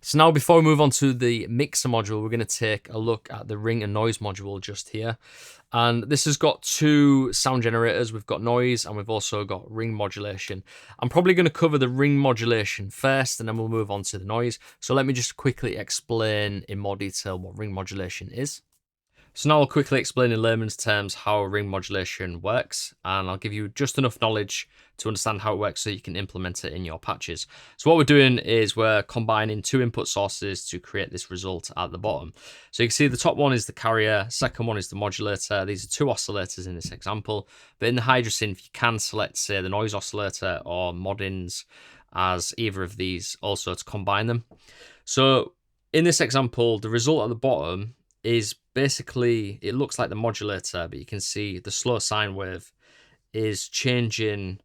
So now before we move on to the mixer module, we're going to take a look at the ring and noise module just here. And this has got two sound generators. We've got noise and we've also got ring modulation. I'm probably going to cover the ring modulation first and then we'll move on to the noise. So let me just quickly explain in more detail what ring modulation is. So now I'll quickly explain in layman's terms how ring modulation works, and I'll give you just enough knowledge to understand how it works so you can implement it in your patches. So what we're doing is we're combining two input sources to create this result at the bottom. So you can see the top one is the carrier, second one is the modulator. These are two oscillators in this example, but in the Hydrasynth you can select, say, the noise oscillator or mod-ins as either of these also to combine them. So in this example, the result at the bottom is basically, it looks like the modulator, but you can see the slow sine wave is changing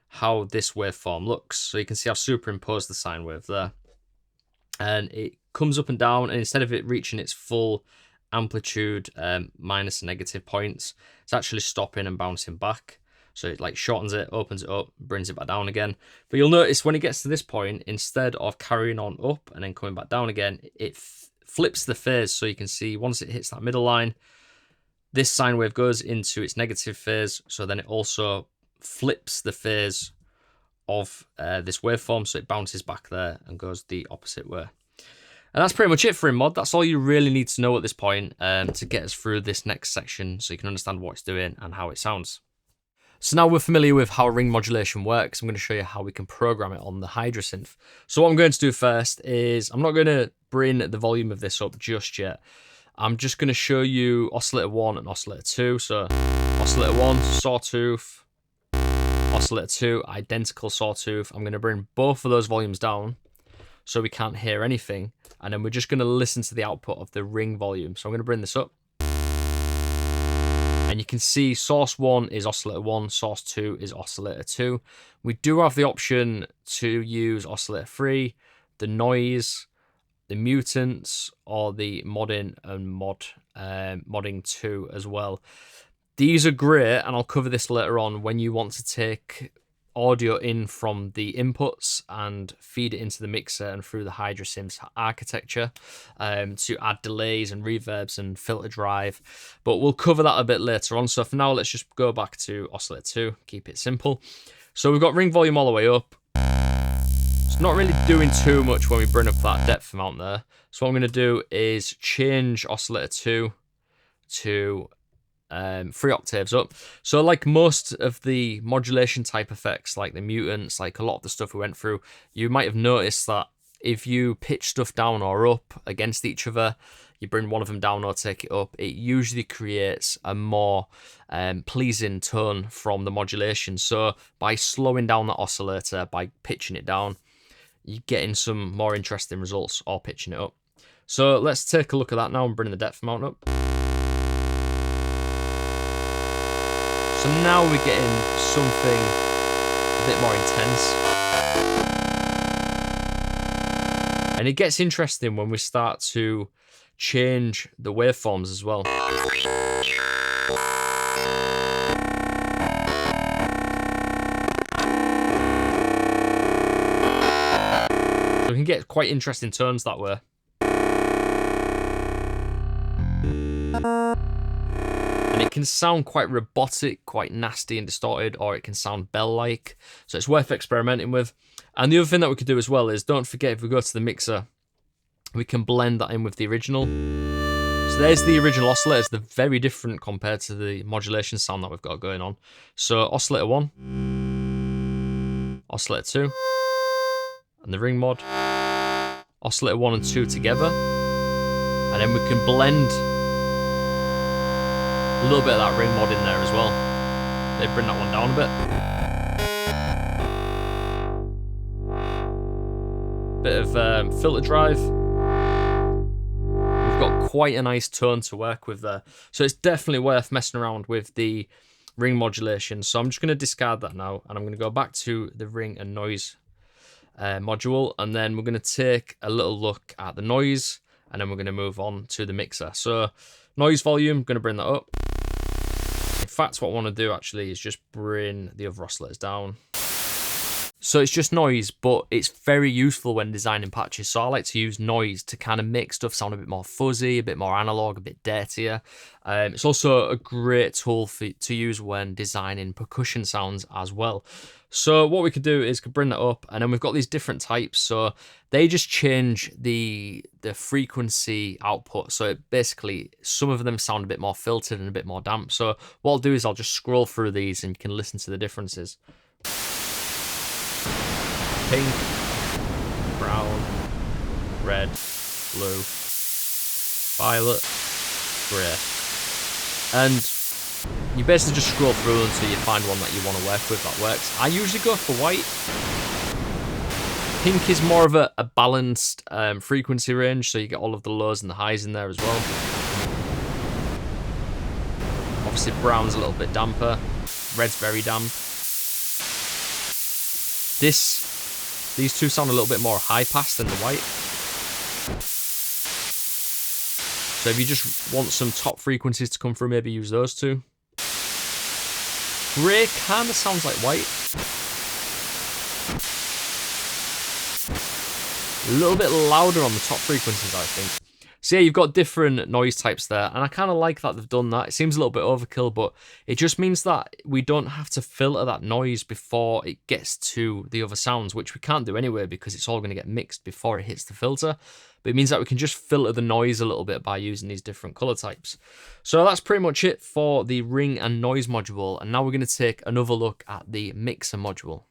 how this waveform looks. So you can see I've superimposed the sine wave there. And it comes up and down, and instead of it reaching its full amplitude, minus and negative points, it's actually stopping and bouncing back. So it like shortens it, opens it up, brings it back down again. But you'll notice when it gets to this point, instead of carrying on up and then coming back down again, it flips the phase. So you can see once it hits that middle line, this sine wave goes into its negative phase. So then it also flips the phase of this waveform. So it bounces back there and goes the opposite way. And that's pretty much it for mod. That's all you really need to know at this point to get us through this next section so you can understand what it's doing and how it sounds. So now we're familiar with how ring modulation works, I'm going to show you how we can program it on the Hydrasynth. So what I'm going to do first is, I'm not going to bring the volume of this up just yet. I'm just going to show you oscillator 1 and oscillator 2. So oscillator 1, sawtooth, oscillator 2, identical sawtooth. I'm going to bring both of those volumes down so we can't hear anything. And then we're just going to listen to the output of the ring volume. So I'm going to bring this up. And you can see source 1 is oscillator 1, source 2 is oscillator 2. We do have the option to use oscillator 3, the noise, the mutants, or the modding and modding 2 as well. These are great, and I'll cover this later on when you want to take audio in from the inputs and feed it into the mixer and through the Hydrasynth architecture to add delays and reverbs and filter drive, but we'll cover that a bit later on. So for now, let's just go back to oscillator 2, keep it simple. So we've got ring volume all the way up. It's not really doing too much when we bring up that depth amount there. So what I'm going to do is change oscillator 2 to 3 octaves up. So like most of the modulation type effects, like the mutants, like a lot of the stuff we went through, you might have noticed that if you pitch stuff down or up against each other, you bring one of them down or take it up, it usually creates a more pleasing tone from the modulation. So by slowing down that oscillator, by pitching it down, you're getting some more interesting results, or pitching it up. So let's take a look at that now and bring the depth amount up. So now we're getting something a bit more intense. And it gets interesting when we start to change the waveforms as well. So we can get quite interesting tones that way. And it can sound quite robotic, quite nasty and distorted, or it can sound bell-like. So it's worth experimenting with. And the other thing that we could do as well is, don't forget, if we go to the mixer, we can blend that in with the original. So there's the original oscillators. They're very different compared to the modulation sound that we've got going on. So oscillator 1, oscillator 2, and the ring mod, oscillator 1 and 2 together. And then we can blend a little bit of that ring mod in there as well. They bring that one down a bit. Bit of filter drive. We've got quite a nice tone to work with there. So it's definitely worth messing around with the ring modulation. So I'm just going to discard that now, and I'm going to go back to the ring and noise module, and then we're going to take a little look at the noise, and then we're going to move on to the mixer. So noise volume, going to bring that up. In fact, what I want to do actually is just bring the other oscillators down. So it's just noise, but it's very useful when designing patches. So I like to use noise to kind of make stuff sound a bit more fuzzy, a bit more analog, a bit dirtier. It's also a great tool to use when designing percussion sounds as well. So what we could do is bring that up, and then we've got these different types. So they just change the frequency output. So basically, some of them sound a bit more filtered and a bit more damp. So what I'll do is I'll just scroll through these, and you can listen to the differences. Pink, brown, red, blue, violet, grey. And you basically just scroll through until you find one that you want to work with that works. I usually go for white. Pink is more of a balanced frequency range, so you get all of the lows and the highs in there as well. Obviously brown's a little bit damper. Red's very damp. These two sound a little bit more high pass than the white. So if you just want some top frequencies to come through, maybe use those two. Grey kind of sounds like white. A little bit louder on the top frequencies, I think. So yeah, you've got different noise types there, and I kind of like that they've done that. It seems a little bit overkill, but it just means that we don't have to filter that noise before it gets to the other sounds, which we can't do anyway because it's all going to get mixed before it hits the filter. But it means that we can just filter the noise a little bit by using these different color types. So that's pretty much it for the ring and noise module, and now we're going to take another look at the mixer module.